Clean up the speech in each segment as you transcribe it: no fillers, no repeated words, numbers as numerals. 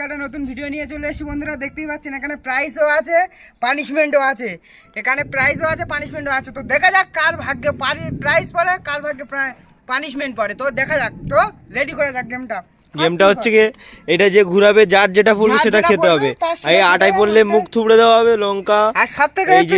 একটা নতুন ভিডিও নিয়ে চলে এসেছি বন্ধুরা। দেখতেই পাচ্ছেন এখানে প্রাইসও আছে, পানিশমেন্টও আছে। এখানে প্রাইসও আছে, পানিশমেন্টও আছে। তো দেখা যাক কার ভাগ্যে প্রাইস পড়ে, কার ভাগ্যে পানিশমেন্ট পড়ে। তো দেখা যাক, তো রেডি করে যাক গেমটা। গেমটা হচ্ছে কি, এটা যে ঘুরাবে যার যেটা পড়বে সেটা খেতে হবে। এই আটাই পড়লে মুখ থুবড়ে দেওয়া হবে লঙ্কা। আর সবথেকে এই যে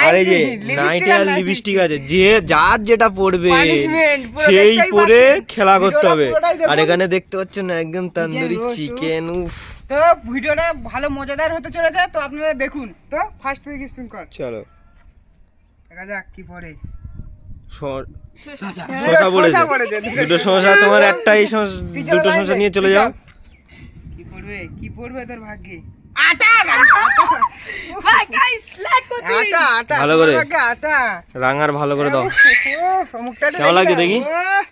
আর এই যে নাইটি আর লিপস্টিক আছে, যে যার যেটা পড়বে Punishment, পুরো সেই দেখতেই পরে পাচ্ছেন। খেলা করতে ভিডিওটা হবে। পুরোটাই দেখুন। আর এখানে দেখতে পাচ্ছেন না একদম তন্দুরি roast, চিকেন। উফ, তো ভিডিওটা ভালো মজাদার হতে চলেছে, তো আপনারা দেখুন। তো ফার্স্ট থেকে স্টার্ট কর। চলো দেখা যাক কি পড়ে। শসা পড়েছে, দুটো শসা। তোমার একটাই দুটো শসা নিয়ে চলে যাও। কি পড়বে, কি পড়বে তোর ভাগ্যে? আটা ভালো করে। তোর ভাগ্যে আটা। রাঙার ভালো করে দাও। উফ, মুখটা একটু কেমন লাগছে দাও। দেখি? উফ,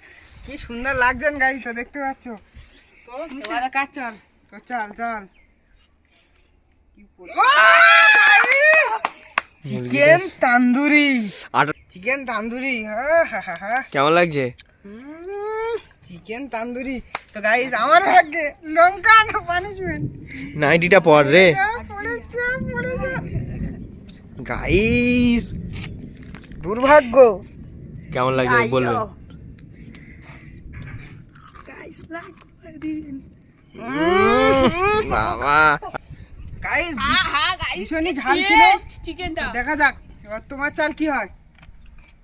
কি সুন্দর লাগছেন গাইস, তো দেখতে পাচ্ছ। তো এবারে কাজ চল, তো চল চল। কি পড়বে? চিকেন তান্দুরি, আটা চিকেন তান্দুরি। কেমন লাগছে? চিকেন তান্দুরি। তো গাইস আমার ভাগ্যে লঙ্কা না পানিশমেন্ট। নাইটিটা পর রে পড়েছে। গাইস। দুর্ভাগ্য। কেমন লাগছে বলবে? বাবা গাইস ভীষণই ঝাল ছিল চিকেনটা। দেখা যাক এবার তোমার চাল কি হয়।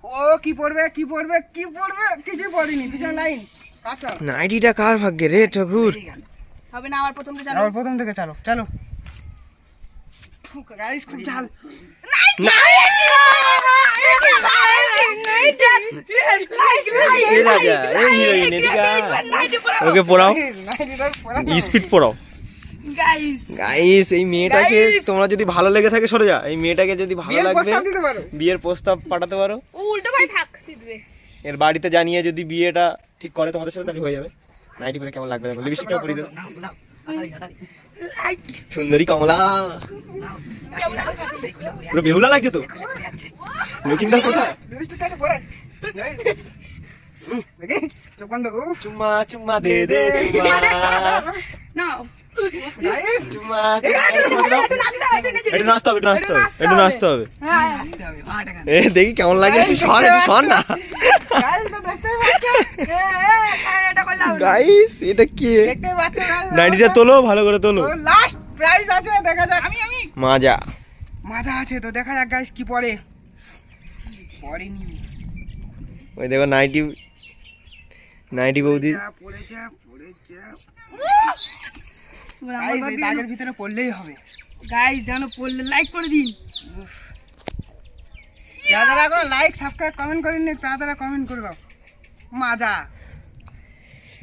ও কি পড়বে, কি পড়বে, কি পড়বে? কিছু পড়িনি, পিছন লাইন কাঁচা। নাইটিটা কার ভাগ্যে রে ঠাকুর? হবে না, আবার প্রথম থেকে চালো। আবার প্রথম থেকে চালো চলো। গাইস খুব ঝাল। ওকে পড়াও, স্পিড পড়াও। গাইস গাইস এই মেয়েটাকে তোমরা যদি ভালো লেগে থাকে সরে যা। এই মেয়েটাকে যদি ভালো বিয়ের লাগে প্রস্তাব দিতে পারো। বিয়ের প্রস্তাব পাঠাতে পারো। ও উল্টো ভাই থাক দিদি। এর বাড়িতে জানিয়ে যদি বিয়েটা ঠিক করে তোমাদের সাথে, তাহলে হয়ে যাবে। নাইটি পরে কেমন লাগবে দেখো, লিপস্টিকটা পরিয়ে দেবো। সুন্দরী কমলা, পুরো বেহুলা লাগছে তো। লক্ষ্মীদার কোথায়? লিপস্টিকটা একটু পরে। দেখি চোখ বন্ধ। উফ চুম্মা চুম্মা দে দে চুম্মা নাও গাইস চুম্মা। একটু নাচতে হবে, একটু নাচতে হবে, একটু নাচতে হবে। এ দেখি কেমন লাগে। শোন না গাইস তো দেখতেই পাচ্ছ, এটা করলাম। গাইস, এটা কি? দেখতেই পাচ্ছ guys। নাইটিটা তোলো, ভালো করে তোলো। তো লাস্ট প্রাইজ আছে, দেখা যাক। আমি মাজা মজা আছে, তো দেখা যাক গাইস কি পড়ে। পড়েনি। ওই দেখো নাইটি, নাইটি বৌদি। পড়ে যা। গাইস এই দাগের ভিতরে পড়লেই হবে। গাইস জানো পড়লে লাইক করে দিন। যারা এখন লাইক সাবস্ক্রাইব কমেন্ট করেননি তারা কমেন্ট করে দাও। মাজা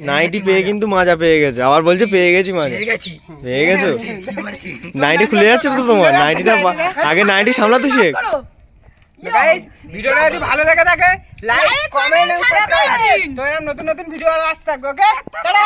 নাইটি পেয়ে কিন্তু মাজা পেয়ে গেছে, আবার বলছে পেয়ে গেছি মাজা। পেয়ে গেছো? নাইটি খুলে যাচ্ছে তো তোমার। নাইটিটা আগে নাইটি সামলাতে শেখ। করো গাইস ভিডিওটা যদি ভালো লেগে থাকে like comment and subscribe subscribe. দিন। তো এরকম নতুন নতুন ভিডিও আসতে থাকবে। Okay tata.